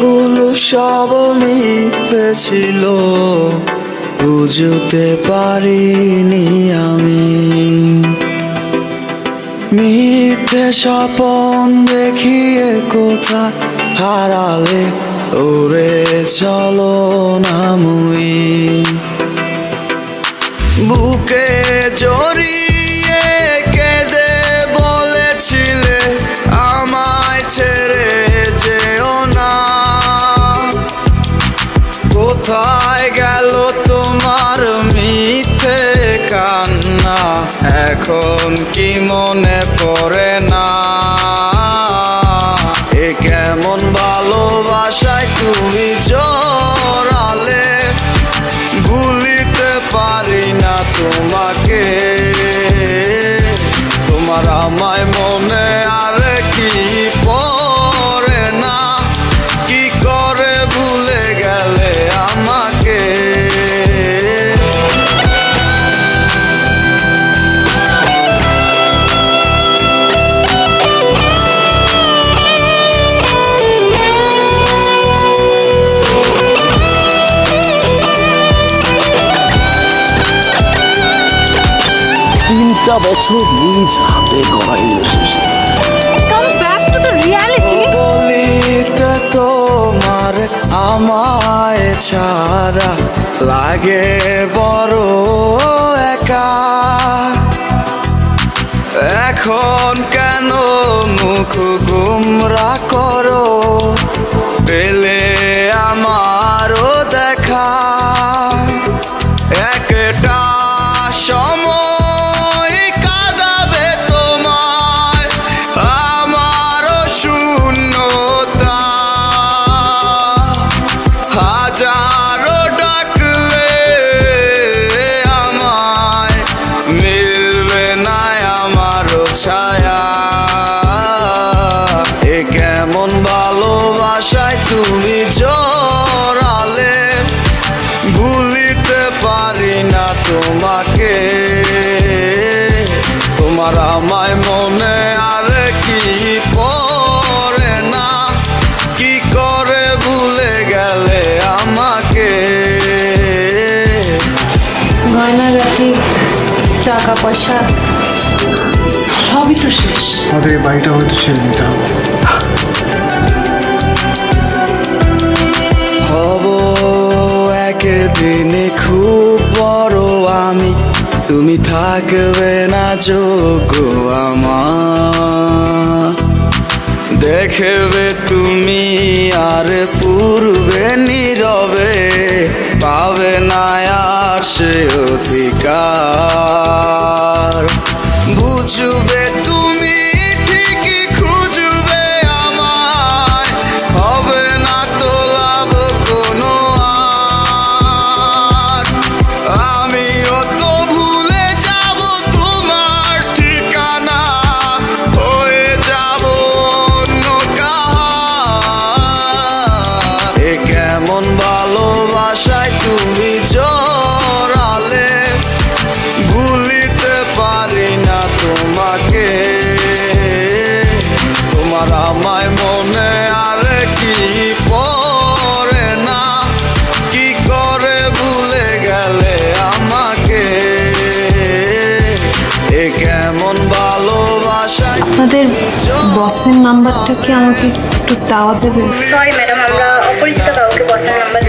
কথাগুলো সব মিথ্যে ছিল, বুঝতে পারিনি আমি। মিথ্যে স্বপন দেখিয়ে কোথায় হারালে ওরে চলো না মুই। বুকে জড়িয়ে কেঁদে বলেছিলে আমায় ছেড়ে যেও না। কোথায় গেল তোমার মিথ্যে কান্না, এখন কি মনে পড়ে না? এ কেমন ভালোবাসায় তুমি জড়ালে, ভুলিতে পারি না তোমাকে। তোমার আমায় মনে আর কি পড়ে না, কি করে ভুলে গেলে আমাকে। তিনটা বছর নিজ হাতে গড়াই relationship. Come back to the reality. বলিতে তোমার আমায় ছাড়া লাগে বড় একা। এখন কেন মুখ গুমরা করো, পেলে আমারও দেখা। একটা সময় কাঁদাবে তোমায় আমারও শূন্যতা। হাজারো ডাকলে আমায় মিলবে না আমারও ছায়া। এ কেমন ভালোবাসায় তুমি জড়ালে, ভুলিতে পারি না তোমাকে। তোমার আমায় মনে আর কি পড়ে না, কি করে ভুলে গেলে আমাকে। গয়নাগাটি, টাকা পয়সা সবই তো শেষ। আমাদের এই বাড়িটা হয়তো ছেড়ে দিতে হবে। হব একদিনে খুব বড় আমি, তুমি থাকবে না যোগ্য আমার। দেখবে তুমি আর পূর্বে নীরবে, পাবে না আর সে অধিকার। বুঝবে তুমি ঠিকই খুঁজবে আমায়, হবে না তো লাভ কোনো আর। আমিও তো ভুলে যাব তোমার ঠিকানা, হয়ে যাব অন্য কাহার। এ কেমন ভালোবাসায় তুমি জড়ালে, ভুলিতে পারি না তোমাকে। তোমার আমায় মনে আর কি পড়ে না, কি করে ভুলে গেলে আমাকে। এ কেমন ভালোবাসায় আপনাদের বসের নাম্বারটা কি আমাকে একটু দেওয়া যাবে? সরি ম্যাডাম, আমরা অপরিচিত কাউকে বসের নাম্বার